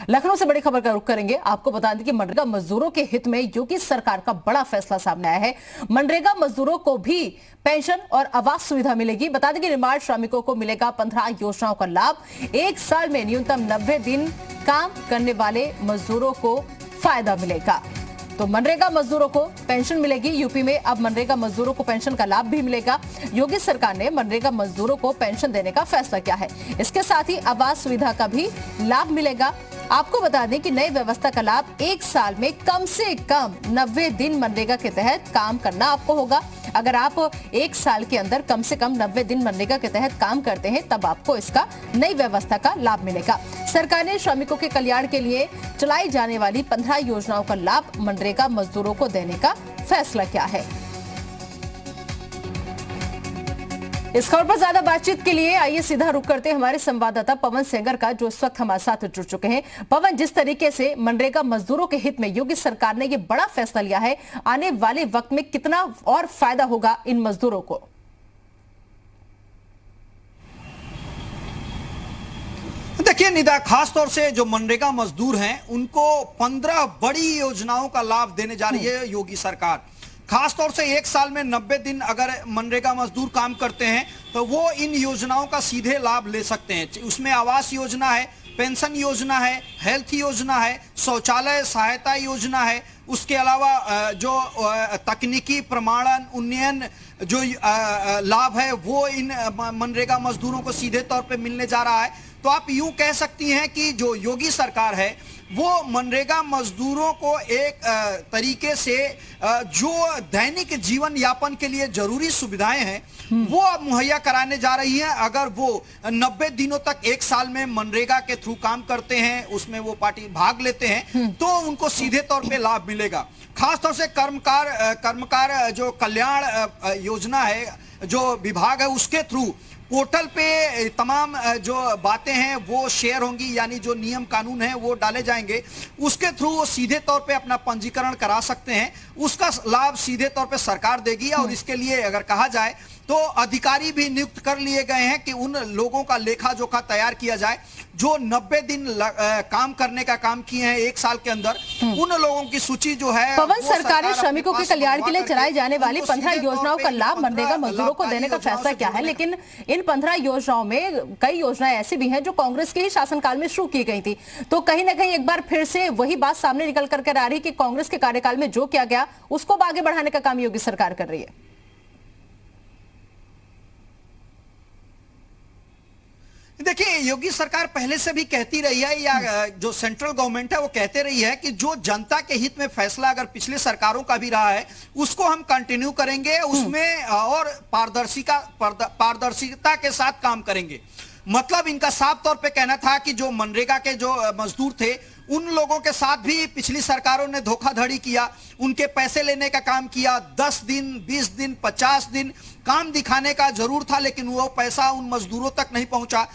लखनऊ से बड़ी खबर का रुख करेंगे। आपको बता दें कि मनरेगा मजदूरों के हित में योगी सरकार का बड़ा फैसला सामने आया है। मनरेगा मजदूरों को भी पेंशन और आवास सुविधा मिलेगी। बता दें कि रिमांड श्रमिकों को मिलेगा 15 योजनाओं का लाभ। एक साल में न्यूनतम 90 दिन काम करने वाले मजदूरों को फायदा मिलेगा। तो मनरेगा मजदूरों को पेंशन मिलेगी। यूपी में अब मनरेगा मजदूरों को पेंशन का लाभ भी मिलेगा। योगी सरकार ने मनरेगा मजदूरों को पेंशन देने का फैसला किया है। इसके साथ ही आवास सुविधा का भी लाभ मिलेगा। आपको बता दें कि नई व्यवस्था का लाभ एक साल में कम से कम 90 दिन मनरेगा के तहत काम करना आपको होगा। अगर आप एक साल के अंदर कम से कम 90 दिन मनरेगा के तहत काम करते हैं तब आपको इसका नई व्यवस्था का लाभ मिलेगा। सरकार ने श्रमिकों के कल्याण के लिए चलाई जाने वाली 15 योजनाओं का लाभ मनरेगा मजदूरों को देने का फैसला किया है। इस खबर पर ज्यादा बातचीत के लिए आइए सीधा रुख करते हैं हमारे संवाददाता पवन सेंगर का, जो इस वक्त हमारे साथ जुड़ चुके हैं। पवन, जिस तरीके से मनरेगा मजदूरों के हित में योगी सरकार ने ये बड़ा फैसला लिया है, आने वाले वक्त में कितना और फायदा होगा इन मजदूरों को? देखिए निदा, खास तौर से जो मनरेगा मजदूर हैं उनको 15 बड़ी योजनाओं का लाभ देने जा रही है योगी सरकार। खास तौर से एक साल में 90 दिन अगर मनरेगा मजदूर काम करते हैं तो वो इन योजनाओं का सीधे लाभ ले सकते हैं। उसमें आवास योजना है, पेंशन योजना है, हेल्थ योजना है, शौचालय सहायता योजना है। उसके अलावा जो तकनीकी प्रमाणन उन्नयन जो लाभ है वो इन मनरेगा मजदूरों को सीधे तौर पे मिलने जा रहा है। तो आप यूं कह सकती हैं कि जो योगी सरकार है वो मनरेगा मजदूरों को एक तरीके से जो दैनिक जीवन यापन के लिए जरूरी सुविधाएं हैं वो अब मुहैया कराने जा रही हैं। अगर वो 90 दिनों तक एक साल में मनरेगा के थ्रू काम करते हैं, उसमें वो पार्टी भाग लेते हैं, तो उनको सीधे तौर पे लाभ मिलेगा। खासतौर से कर्मकार जो कल्याण योजना है, जो विभाग है, उसके थ्रू पोर्टल पे तमाम जो बातें हैं वो शेयर होंगी, यानी जो नियम कानून है वो डाले जाएंगे। उसके थ्रू वो सीधे तौर पे अपना पंजीकरण करा सकते हैं। उसका लाभ सीधे तौर पे सरकार देगी। और इसके लिए अगर कहा जाए तो अधिकारी भी नियुक्त कर लिए गए हैं कि उन लोगों का लेखा जोखा तैयार किया जाए जो 90 दिन काम करने का काम किए हैं एक साल के अंदर। उन लोगों की सूची जो है पवन, सरकार ने श्रमिकों के कल्याण के लिए चलाई जाने वाली 15 योजनाओं का लाभ मनरेगा मजदूरों को देने का फैसला किया है। लेकिन इन 15 योजनाओं में कई योजनाएं ऐसी भी हैं जो कांग्रेस के ही शासनकाल में शुरू की गई थी। तो कहीं ना कहीं एक बार फिर से वही बात सामने निकल कर आ रही है कि कांग्रेस के कार्यकाल में जो किया गया उसको आगे बढ़ाने का काम योगी सरकार कर रही है। देखिए, योगी सरकार पहले से भी कहती रही है, या जो सेंट्रल गवर्नमेंट है वो कहते रही है कि जो जनता के हित में फैसला अगर पिछले सरकारों का भी रहा है उसको हम कंटिन्यू करेंगे, उसमें और पारदर्शिता के साथ काम करेंगे। मतलब इनका साफ तौर पे कहना था कि जो मनरेगा के जो मजदूर थे उन लोगों के साथ भी पिछली सरकारों ने धोखाधड़ी किया, उनके पैसे लेने का काम किया। 10 दिन 20 दिन 50 दिन काम दिखाने का जरूर था, लेकिन वो पैसा उन मजदूरों तक नहीं पहुंचा।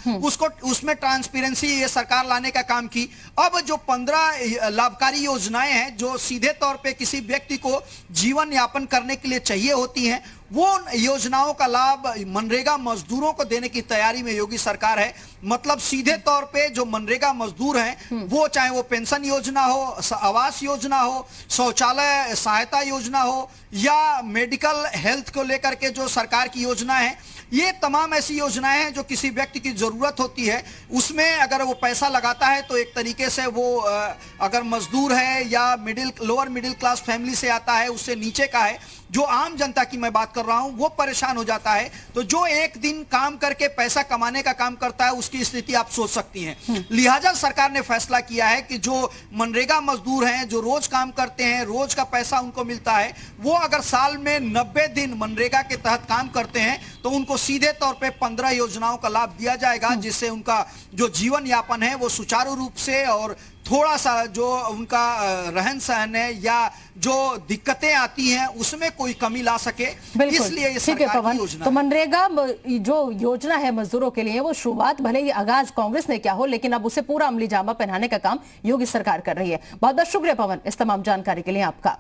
उसमें ट्रांसपेरेंसी ये सरकार लाने का काम की। अब जो 15 लाभकारी योजनाएं हैं जो सीधे तौर पे किसी व्यक्ति को जीवन यापन करने के लिए चाहिए होती हैं, वो योजनाओं का लाभ मनरेगा मजदूरों को देने की तैयारी में योगी सरकार है। मतलब सीधे तौर पे जो मनरेगा मजदूर हैं वो, चाहे वो पेंशन योजना हो, आवास योजना हो, शौचालय सहायता योजना हो, या मेडिकल हेल्थ को लेकर के जो सरकार की योजना है, ये तमाम ऐसी योजनाएं हैं जो किसी व्यक्ति की जरूरत होती है। उसमें अगर वो पैसा लगाता है तो एक तरीके से वो अगर मजदूर है या लोअर मिडिल क्लास फैमिली से आता है, उससे नीचे का है, जो आम जनता की मैं बात कर रहा हूं, वो परेशान हो जाता है। तो जो एक दिन काम करके पैसा कमाने का काम करता है उसकी स्थिति आप सोच सकती हैं। लिहाजा सरकार ने फैसला किया है कि जो मनरेगा मजदूर हैं, जो रोज काम करते हैं, रोज का पैसा उनको मिलता है, वो अगर साल में 90 दिन मनरेगा के तहत काम करते हैं तो उनको सीधे तौर पे 15 योजनाओं का लाभ दिया जाएगा, जिससे उनका जो जीवन यापन है वो सुचारू रूप से और थोड़ा सा जो उनका रहन सहन है या जो दिक्कतें आती हैं उसमें कोई कमी ला सके। इसलिए ये सरकार की योजना। तो मनरेगा जो योजना है मजदूरों के लिए, वो शुरुआत भले ही आगाज कांग्रेस ने किया हो, लेकिन अब उसे पूरा अमली जामा पहनाने का काम योगी सरकार कर रही है। बहुत बहुत शुक्रिया पवन इस तमाम जानकारी के लिए आपका।